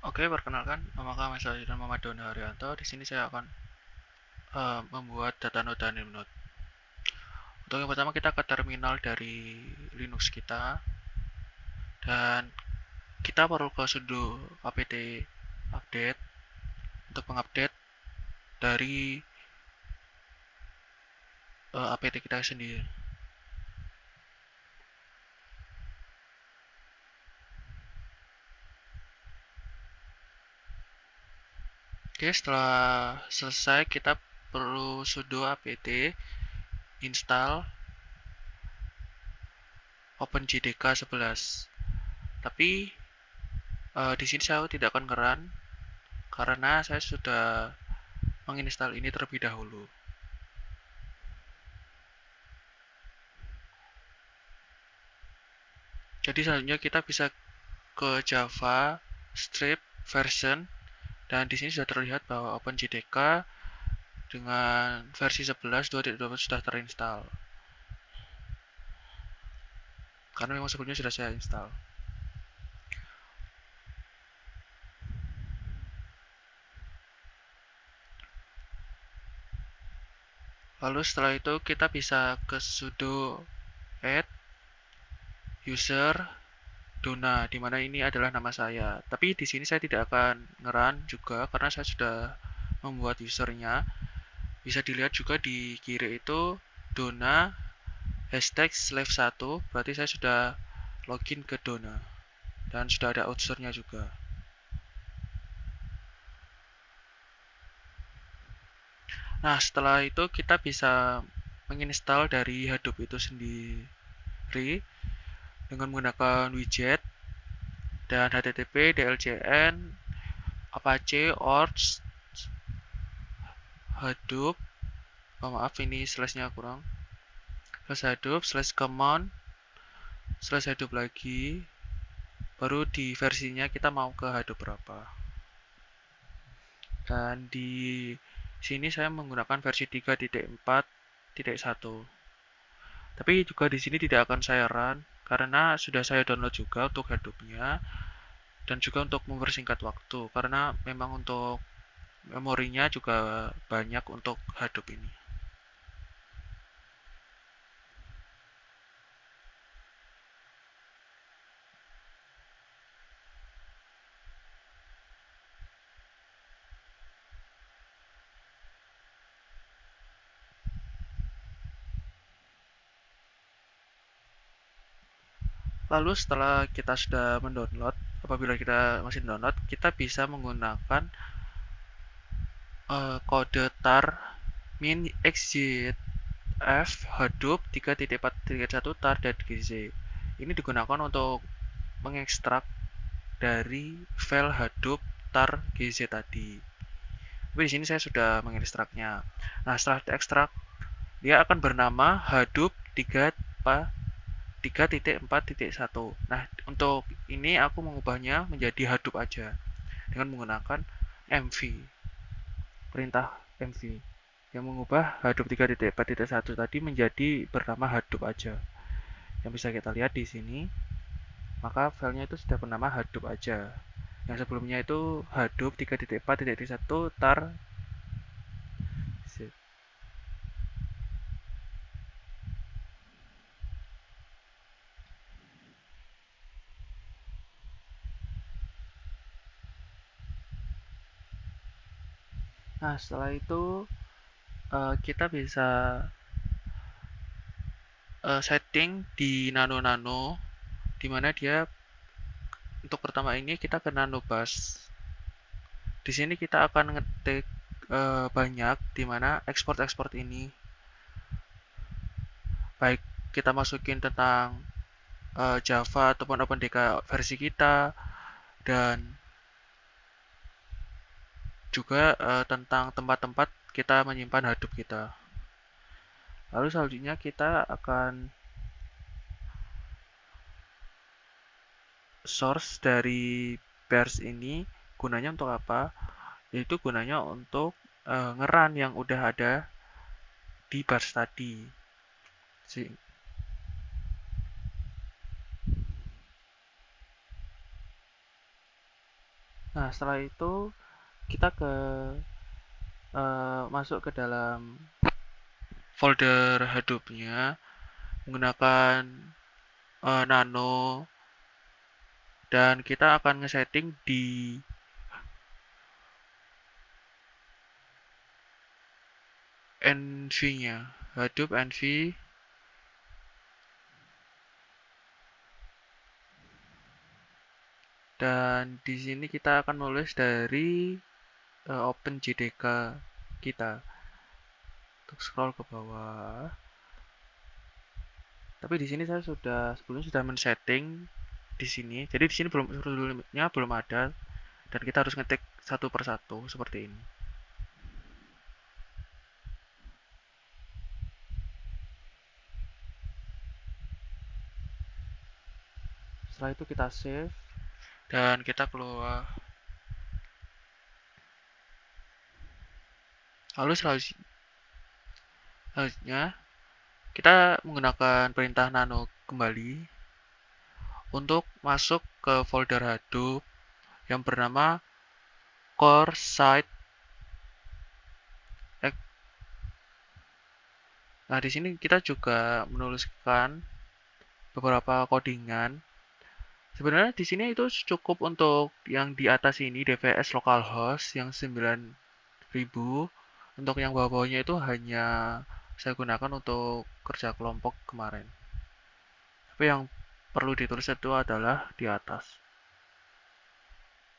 Oke, perkenalkan, nama kami saya dan Muhammad Doni Haryanto. Di sini saya akan membuat data node dan node. Untuk yang pertama kita ke terminal dari Linux kita dan kita perlu ke sudo apt update untuk mengupdate dari apt kita sendiri. Oke, setelah selesai kita perlu sudo apt install OpenJDK 11. Tapi di sini saya tidak akan nge-run karena saya sudah menginstal ini terlebih dahulu. Jadi selanjutnya kita bisa ke Java strip version dan di sini sudah terlihat bahwa OpenJDK dengan versi 11.2.2 sudah terinstall. Karena memang sebelumnya sudah saya install. Lalu setelah itu kita bisa ke sudo add user Dona, di mana ini adalah nama saya. Tapi di sini saya tidak akan nge-run juga karena saya sudah membuat usernya. Bisa dilihat juga di kiri itu Dona hashtag slave 1, berarti saya sudah login ke Dona dan sudah ada usernya juga. Nah, setelah itu kita bisa menginstal dari Hadoop itu sendiri dengan menggunakan widget dan HTTP, DLCN, Apache, ORCH, Hadoop, maaf ini slashnya kurang, slash Hadoop, slash command, slash Hadoop lagi, baru di versinya kita mau ke Hadoop berapa. Dan di sini saya menggunakan versi 3.4.1. Tapi juga di sini tidak akan saya run karena sudah saya download juga untuk Hadoop-nya dan juga untuk mempersingkat waktu karena memang untuk memorinya juga banyak untuk Hadoop ini. Lalu setelah kita sudah mendownload, apabila kita masih download, kita bisa menggunakan kode tar min xzf hadoop 3.4.1 tar.gz. Ini digunakan untuk mengekstrak dari file hadoop tar.gz tadi. Tapi di sini saya sudah mengekstraknya. Nah, setelah diekstrak, dia akan bernama hadoop 3.4.1. Nah, untuk ini aku mengubahnya menjadi hadoop aja dengan menggunakan mv, perintah mv yang mengubah hadoop 3.4.1 tadi menjadi bernama hadoop aja. Yang bisa kita lihat di sini, maka filenya itu sudah bernama hadoop aja. Yang sebelumnya itu hadoop 3.4.1 tar. Nah, setelah itu kita bisa setting di nano-nano, di mana dia untuk pertama ini kita ke nano bus. Di sini kita akan ngetik banyak, di mana ekspor ini baik kita masukin tentang Java ataupun OpenDK versi kita dan juga tentang tempat-tempat kita menyimpan Hadoop kita. Lalu selanjutnya kita akan source dari pairs ini gunanya untuk apa? Yaitu gunanya untuk ngeran yang udah ada di bars tadi. Nah, setelah itu kita masuk ke dalam folder Hadoop-nya menggunakan nano, dan kita akan ngesetting di env-nya, Hadoop env. Dan di sini kita akan menulis dari OpenJDK kita. Untuk scroll ke bawah. Tapi di sini saya sebelumnya sudah men-setting di sini. Jadi di sini sebelumnya belum ada, dan kita harus ngetik satu persatu seperti ini. Setelah itu kita save dan kita keluar. Lalu selanjutnya kita menggunakan perintah nano kembali untuk masuk ke folder Hadoop yang bernama core site. Nah, di sini kita juga menuliskan beberapa codingan. Sebenarnya di sini itu cukup untuk yang di atas ini DVS localhost yang 9.000. Untuk yang bawah-bawahnya itu hanya saya gunakan untuk kerja kelompok kemarin. Tapi yang perlu ditulis itu adalah di atas.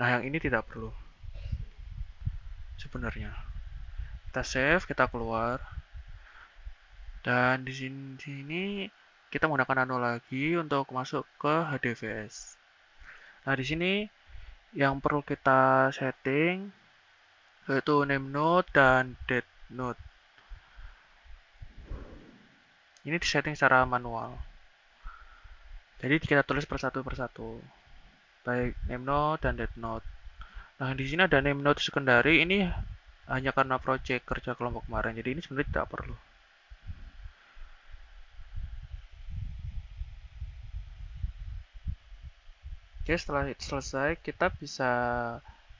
Nah, yang ini tidak perlu sebenarnya. Kita save, kita keluar. Dan di sini kita menggunakan nano lagi untuk masuk ke HDVS. Nah, di sini yang perlu kita setting yaitu name node dan date node. Ini disetting secara manual. Jadi kita tulis persatu persatu, baik name node dan date node. Nah, di sini ada name node secondary, ini hanya karena project kerja kelompok kemarin. Jadi ini sebenarnya tidak perlu. Oke, setelah selesai kita bisa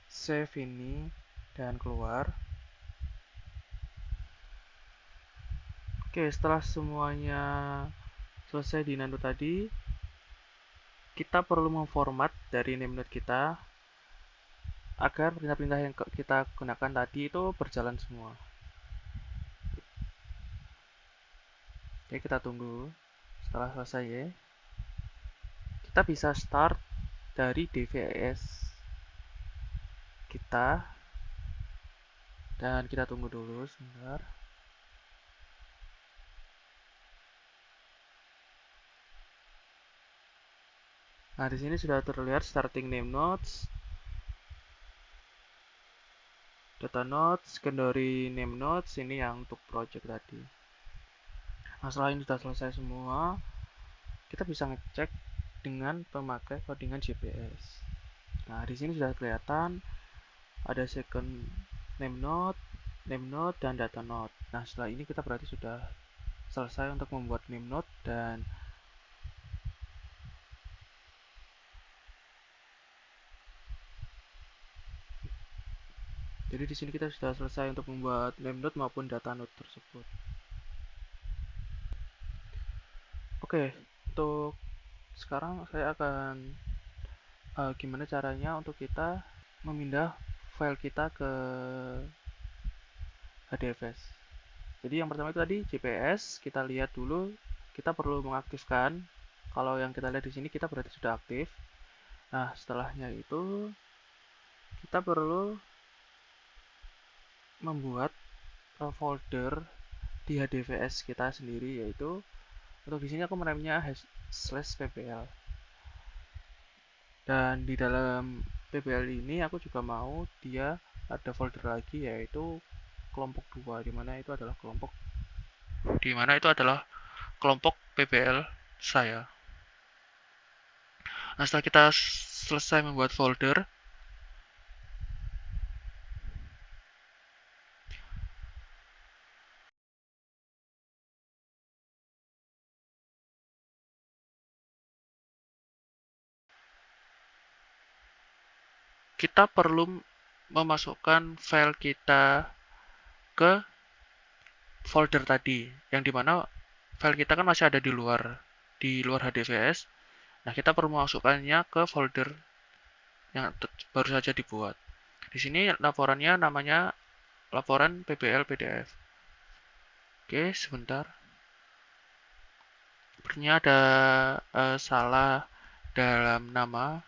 save ini dan keluar. Oke, setelah semuanya selesai di nano tadi, kita perlu memformat dari name node kita agar perintah-perintah yang kita gunakan tadi itu berjalan semua. Oke, kita tunggu. Setelah selesai ya, kita bisa start dari DVS kita, dan kita tunggu dulu sebentar. Nah, di sini sudah terlihat starting name nodes, data nodes, secondary name nodes, ini yang untuk project tadi. Nah, setelah ini sudah selesai semua, kita bisa ngecek dengan memakai codingan GPS. Nah, di sini sudah kelihatan ada second name node, dan data node. Nah, setelah ini kita berarti sudah selesai untuk membuat name node, dan jadi di sini kita sudah selesai untuk membuat name node maupun data node tersebut. Oke, untuk sekarang saya akan gimana caranya untuk kita memindah file kita ke HDFS. Jadi yang pertama itu tadi GPS, kita lihat dulu, kita perlu mengaktifkan. Kalau yang kita lihat di sini kita berarti sudah aktif. Nah, setelahnya itu kita perlu membuat folder di HDVS kita sendiri, yaitu untuk di sini aku menamanya /ppl. Dan di dalam ppl ini aku juga mau dia ada folder lagi, yaitu kelompok 2, di mana itu adalah kelompok ppl saya. Nah, setelah kita selesai membuat folder, kita perlu memasukkan file kita ke folder tadi, yang dimana file kita kan masih ada di luar HDVS. Nah, kita perlu memasukkannya ke folder yang baru saja dibuat. Di sini laporannya namanya laporan PBL PDF. Oke, sebentar. Sepertinya ada salah dalam nama.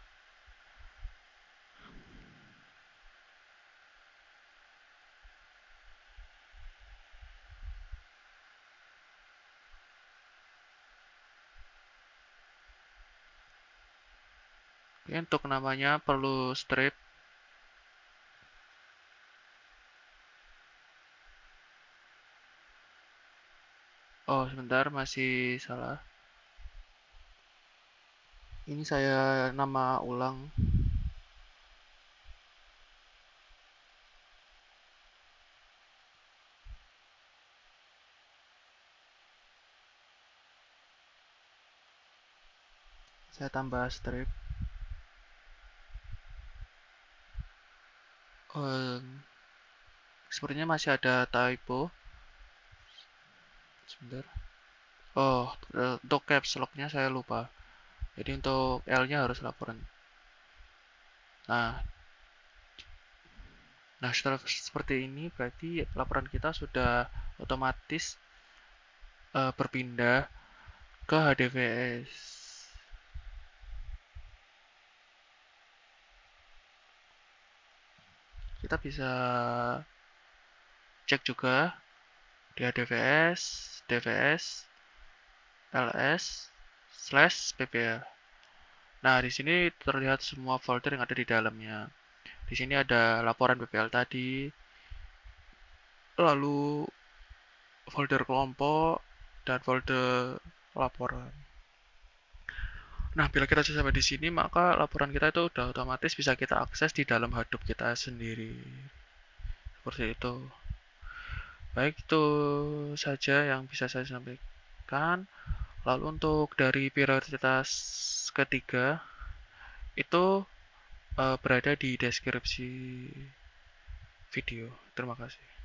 Oke, untuk namanya perlu strip. Oh, sebentar, masih salah. Ini saya nama ulang. Saya tambah strip. Sepertinya masih ada typo. Sebentar. Oh, untuk caps lock-nya saya lupa. Jadi untuk L-nya harus laporan. Nah, setelah seperti ini berarti laporan kita sudah otomatis berpindah ke HDVS. Kita bisa cek juga di HDVS, DVS, ls/ppl. Nah, di sini terlihat semua folder yang ada di dalamnya. Di sini ada laporan PPL tadi, lalu folder kelompok, dan folder laporan. Nah, bila kita sudah sampai di sini, maka laporan kita itu udah otomatis bisa kita akses di dalam Hadoop kita sendiri. Seperti itu. Baik, itu saja yang bisa saya sampaikan. Lalu untuk dari prioritas ketiga, itu berada di deskripsi video. Terima kasih.